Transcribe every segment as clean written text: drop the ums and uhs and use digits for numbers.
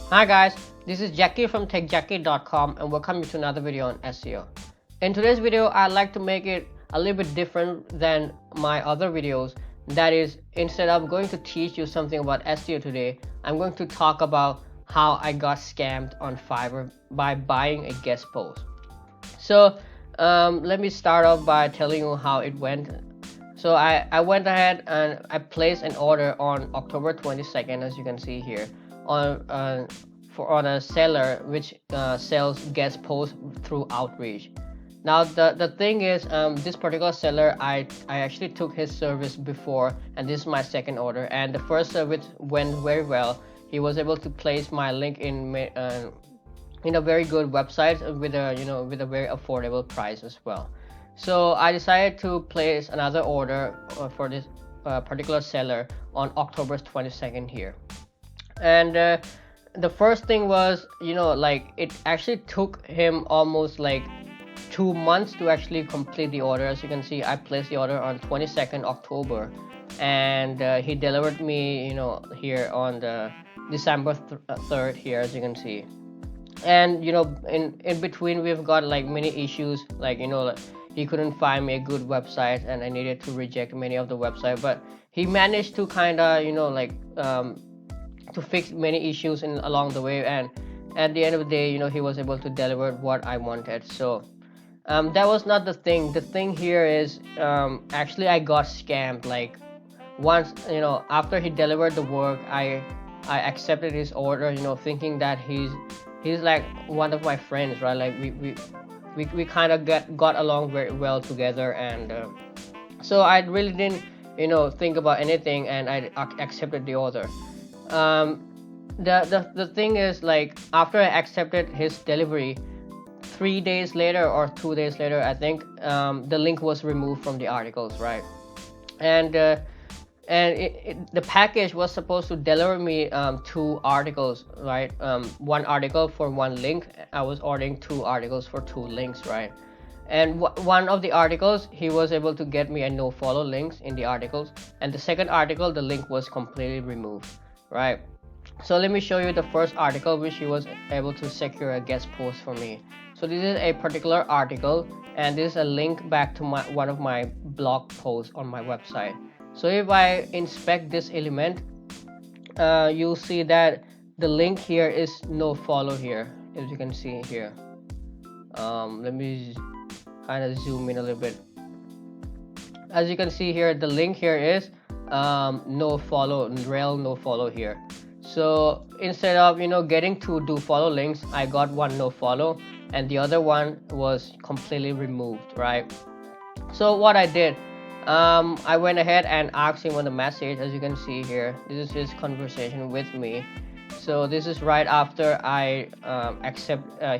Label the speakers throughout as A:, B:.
A: Hi guys, this is Jackie from techjackie.com and welcome you to another video on SEO. In today's video, I'd like to make it a little bit different than my other videos. That is, instead of going to teach you something about SEO today, I'm going to talk about how I got scammed on Fiverr by buying a guest post. So let me start off by telling you how it went. So I went ahead and I placed an order on October 22nd, as you can see here, on a seller which sells guest posts through outreach. Now the thing is, this particular seller, I actually took his service before, and this is my second order. And the first service went very well. He was able to place my link in a very good website with a very affordable price as well. So I decided to place another order for this particular seller on October 22nd here. And the first thing was, it actually took him almost like 2 months to actually complete the order. As you can see, I placed the order on 22nd October, and he delivered me, here on the December 3rd here, as you can see. And in between we've got like many issues, like he couldn't find me a good website, and I needed to reject many of the website, but he managed to kind of to fix many issues along the way, and at the end of the day, he was able to deliver what I wanted. So that was not the thing. The thing here is, actually I got scammed. Like, once, after he delivered the work, I accepted his order, thinking that he's like one of my friends, right? Like we kind of got along very well together, and so I really didn't think about anything, and I accepted the order. The thing is, like, after I accepted his delivery, 3 days later or 2 days later, I think, the link was removed from the articles, right? And the package was supposed to deliver me 2 articles, right? One article for one link. I was ordering 2 articles for 2 links, right? And one of the articles, he was able to get me a no follow links in the articles, and the second article, the link was completely removed, right? So let me show you the first article which he was able to secure a guest post for me. So this is a particular article, and this is a link back to one of my blog posts on my website. So if I inspect this element, you'll see that the link here is no follow here, as you can see here. Let me kind of zoom in a little bit. As you can see here, the link here is no follow, rel no follow here. So instead of getting 2 do follow links, I got 1 no follow, and the other one was completely removed, right? So what I did, I went ahead and asked him on the message. As you can see here, this is his conversation with me. So this is right after I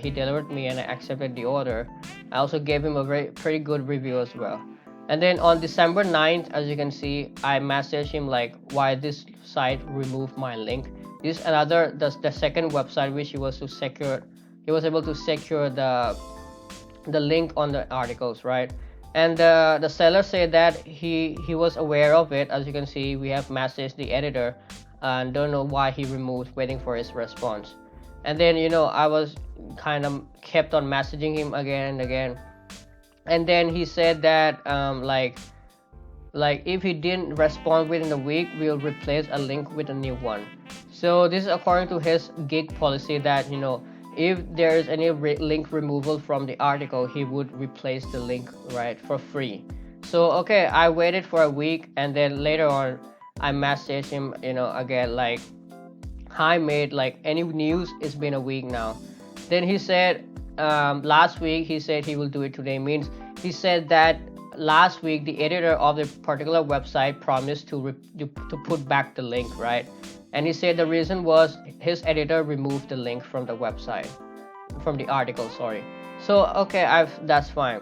A: he delivered me and I accepted the order. I also gave him a pretty good review as well. And then on December 9th, as you can see, I messaged him like, why this site removed my link. This is the second website which he was able to secure the link on the articles, right? And the seller said that he was aware of it. As you can see, we have messaged the editor and don't know why he removed, waiting for his response. And then I was kind of kept on messaging him again and again, and then he said that like if he didn't respond within a week, we'll replace a link with a new one. So this is according to his gig policy, that if there is any link removal from the article, he would replace the link, right, for free. So okay, I waited for a week, and then later on I messaged him again, like, hi mate, like, any news? It's been a week now. Then he said last week he said he will do it today. Means he said that last week the editor of the particular website promised to put back the link, right? And he said the reason was his editor removed the link from the website, from the article, sorry. So okay, that's fine.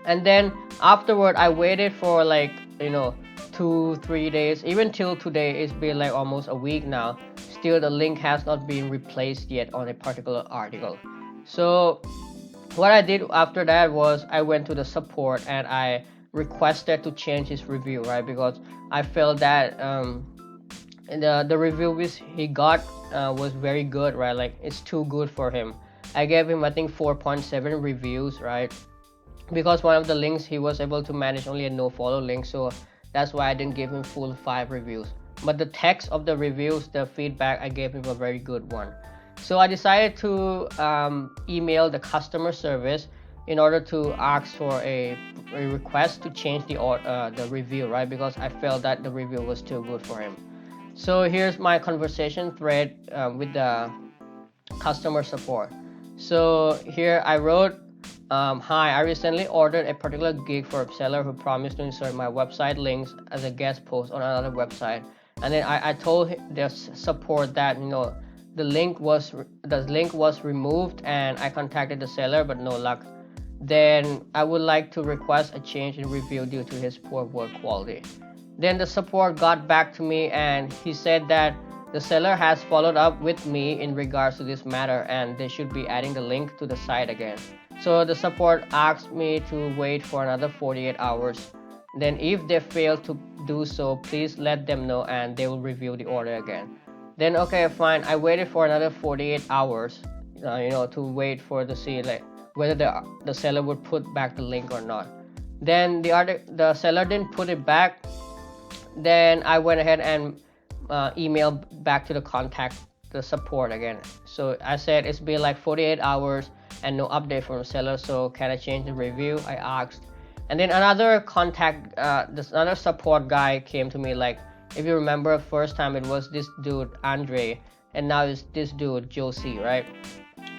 A: And then afterward, I waited for like 2-3 days, even till today. It's been like almost a week now. Still the link has not been replaced yet on a particular article. So what I did after that was I went to the support and I requested to change his review, right? Because I felt that And the review which he got was very good, right? Like it's too good for him. I gave him I think 4.7 reviews, right? Because one of the links he was able to manage only a no follow link, so that's why I didn't give him full 5 reviews. But the text of the reviews, the feedback, I gave him a very good one. So I decided to email the customer service in order to ask for a request to change the review, right? Because I felt that the review was too good for him. So here's my conversation thread with the customer support. So here I wrote, hi, I recently ordered a particular gig for a seller who promised to insert my website links as a guest post on another website. And then I told the support that the link was removed, and I contacted the seller but no luck. Then I would like to request a change in review due to his poor work quality. Then the support got back to me and he said that the seller has followed up with me in regards to this matter and they should be adding the link to the site again. So the support asked me to wait for another 48 hours. Then if they fail to do so, please let them know and they will review the order again. Then okay, fine. I waited for another 48 hours, to wait for to see like whether the seller would put back the link or not. Then the seller didn't put it back. Then I went ahead and emailed back to the support again. So I said it's been like 48 hours and no update from the seller, so can I change the review? I asked. And then another another support guy came to me, like, if you remember, first time it was this dude Andre and now it's this dude Josie, right?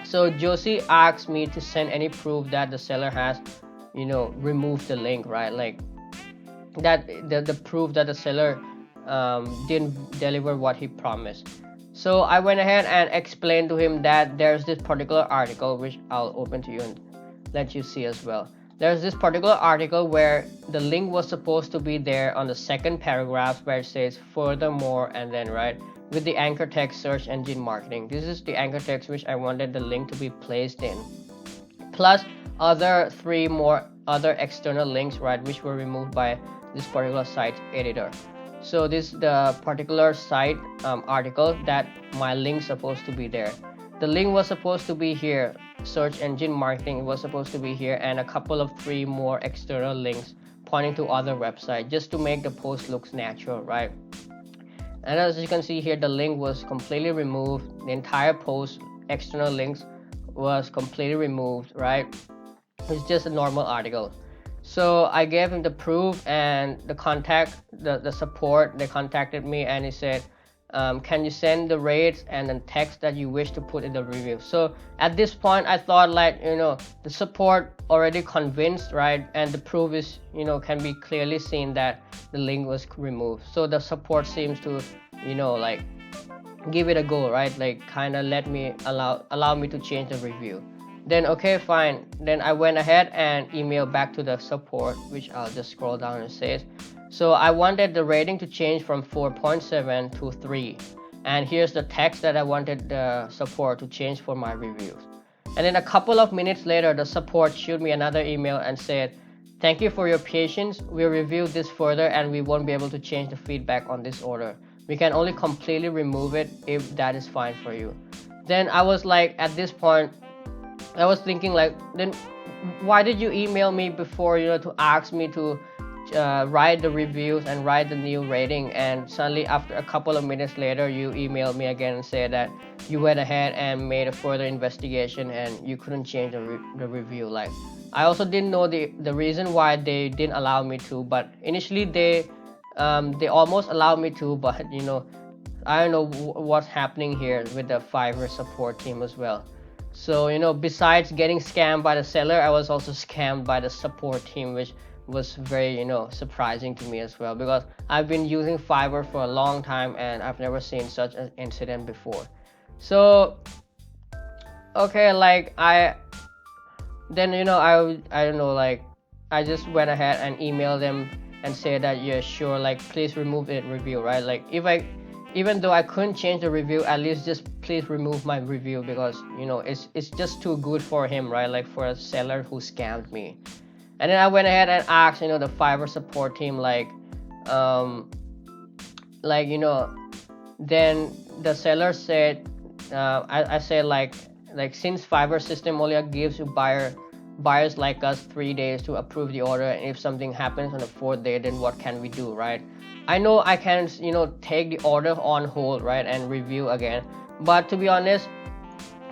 A: So Josie asked me to send any proof that the seller has removed the link, right? Like that the proof that the seller didn't deliver what he promised. So I went ahead and explained to him that there's this particular article, which I'll open to you and let you see as well. There's this particular article where the link was supposed to be there on the second paragraph where it says furthermore, and then right with the anchor text search engine marketing. This is the anchor text which I wanted the link to be placed in, plus three more other external links, right, which were removed by this particular site editor. So this is the particular site article that my link supposed to be there. The link was supposed to be here, search engine marketing was supposed to be here, and a couple of 3 more external links pointing to other websites just to make the post looks natural, right? And as you can see here, the link was completely removed. The entire post, external links, was completely removed, right? It's just a normal article. So I gave him the proof, and the support, they contacted me and he said, can you send the rates and then text that you wish to put in the review? So at this point I thought like the support already convinced, right, and the proof is can be clearly seen that the link was removed. So the support seems to like give it a go, right, like kind of allow me to change the review. Then okay, fine. Then I went ahead and emailed back to the support, which I'll just scroll down and says, so I wanted the rating to change from 4.7 to 3. And here's the text that I wanted the support to change for my reviews. And then a couple of minutes later, the support showed me another email and said, thank you for your patience. We reviewed this further and we won't be able to change the feedback on this order. We can only completely remove it if that is fine for you. Then I was like, at this point, I was thinking like, then why did you email me before to ask me to write the reviews and write the new rating, and suddenly after a couple of minutes later you emailed me again and said that you went ahead and made a further investigation and you couldn't change the review. Like I also didn't know the reason why they didn't allow me to, but initially they almost allowed me to, but I don't know what's happening here with the Fiverr support team as well. So besides getting scammed by the seller, I was also scammed by the support team, which was very surprising to me as well, because I've been using Fiverr for a long time and I've never seen such an incident before. So okay, like I don't know, like I just went ahead and emailed them and said that yeah, sure, like please remove the review, right? Like even though I couldn't change the review, at least just please remove my review, because it's just too good for him, right? Like for a seller who scammed me. And then I went ahead and asked the Fiverr support team, like then the seller said, I said like since Fiverr system only gives you buyers like us 3 days to approve the order, and if something happens on the fourth day, then what can we do, right? I know I can take the order on hold, right, and review again, but to be honest,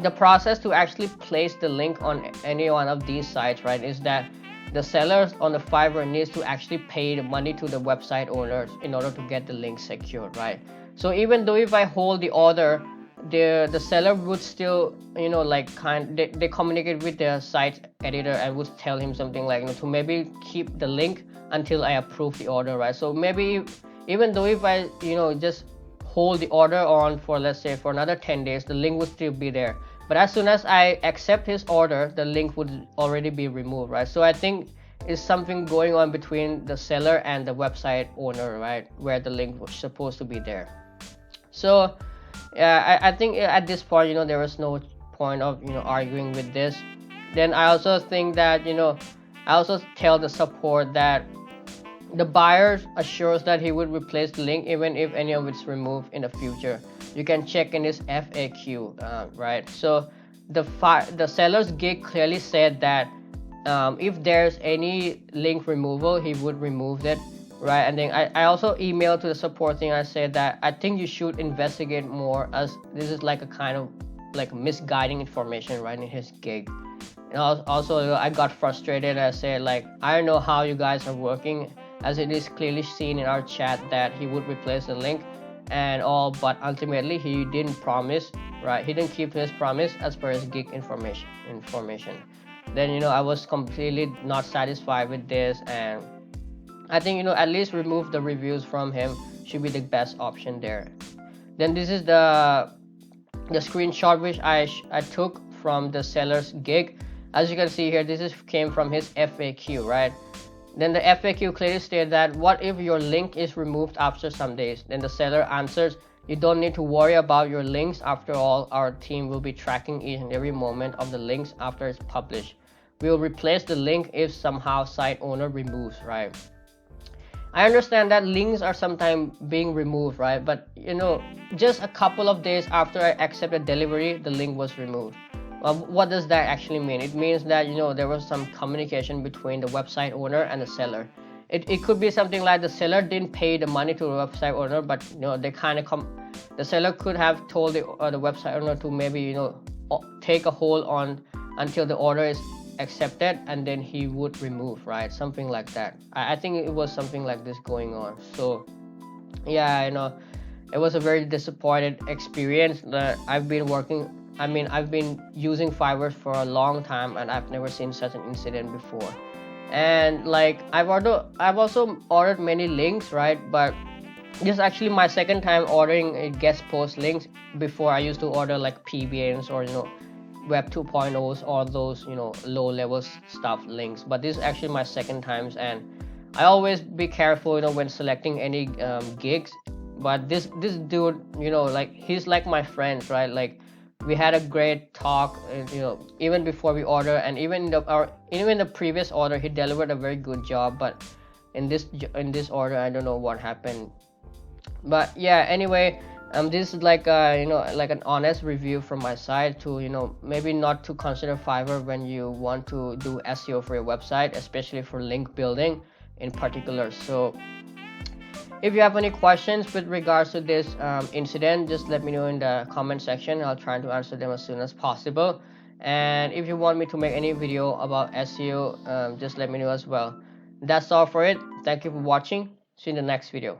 A: the process to actually place the link on any one of these sites, right, is that the sellers on the Fiverr needs to actually pay the money to the website owners in order to get the link secured, right? So even though if I hold the order, the seller would still like they communicate with the site editor and would tell him something like to maybe keep the link until I approve the order, right? So maybe even though if I just hold the order on for, let's say, for another 10 days, the link would still be there, but as soon as I accept his order, the link would already be removed, right? So I think it's something going on between the seller and the website owner, right, where the link was supposed to be there. So yeah, I think at this point, there was no point of arguing with this. Then I also think that I also tell the support that the buyer assures that he would replace the link even if any of it's removed in the future. You can check in his FAQ, right? So the seller's gig clearly said that if there's any link removal, he would remove it, right? And then I also emailed to the support thing. I said that I think you should investigate more, as this is like a kind of like misguiding information, right, in his gig. And also I got frustrated. I said like, I don't know how you guys are working, as it is clearly seen in our chat that he would replace the link and all, but ultimately he didn't promise, right? He didn't keep his promise as per his gig information. Then I was completely not satisfied with this, and I think at least remove the reviews from him should be the best option there. Then this is the screenshot which I took from the seller's gig. As you can see here, this came from his FAQ, right? Then the FAQ clearly stated that what if your link is removed after some days? Then the seller answers, you don't need to worry about your links. After all, our team will be tracking each and every moment of the links after it's published. We will replace the link if somehow site owner removes, right? I understand that links are sometimes being removed, right? But just a couple of days after I accepted delivery, the link was removed. What does that actually mean? It means that there was some communication between the website owner and the seller. It could be something like the seller didn't pay the money to the website owner, but they kind of the seller could have told the website owner to maybe take a hold on until the order is accepted, and then he would remove, right? Something like that. I think it was something like this going on. So yeah, it was a very disappointed experience. That I've been using Fiverr for a long time, and I've never seen such an incident before. And like I've also ordered many links, right? But this is actually my second time ordering a guest post links. Before I used to order like PBNs or Web 2.0s or those low level stuff links. But this is actually my second times, and I always be careful when selecting any gigs. But this dude, like he's like my friend, right? Like we had a great talk, even before we order, and even in the previous order, he delivered a very good job. But in this order, I don't know what happened. But yeah, anyway, this is like like an honest review from my side to maybe not to consider Fiverr when you want to do SEO for your website, especially for link building in particular. So if you have any questions with regards to this incident, just let me know in the comment section. I'll try to answer them as soon as possible. And if you want me to make any video about SEO, just let me know as well. That's all for it. Thank you for watching. See you in the next video.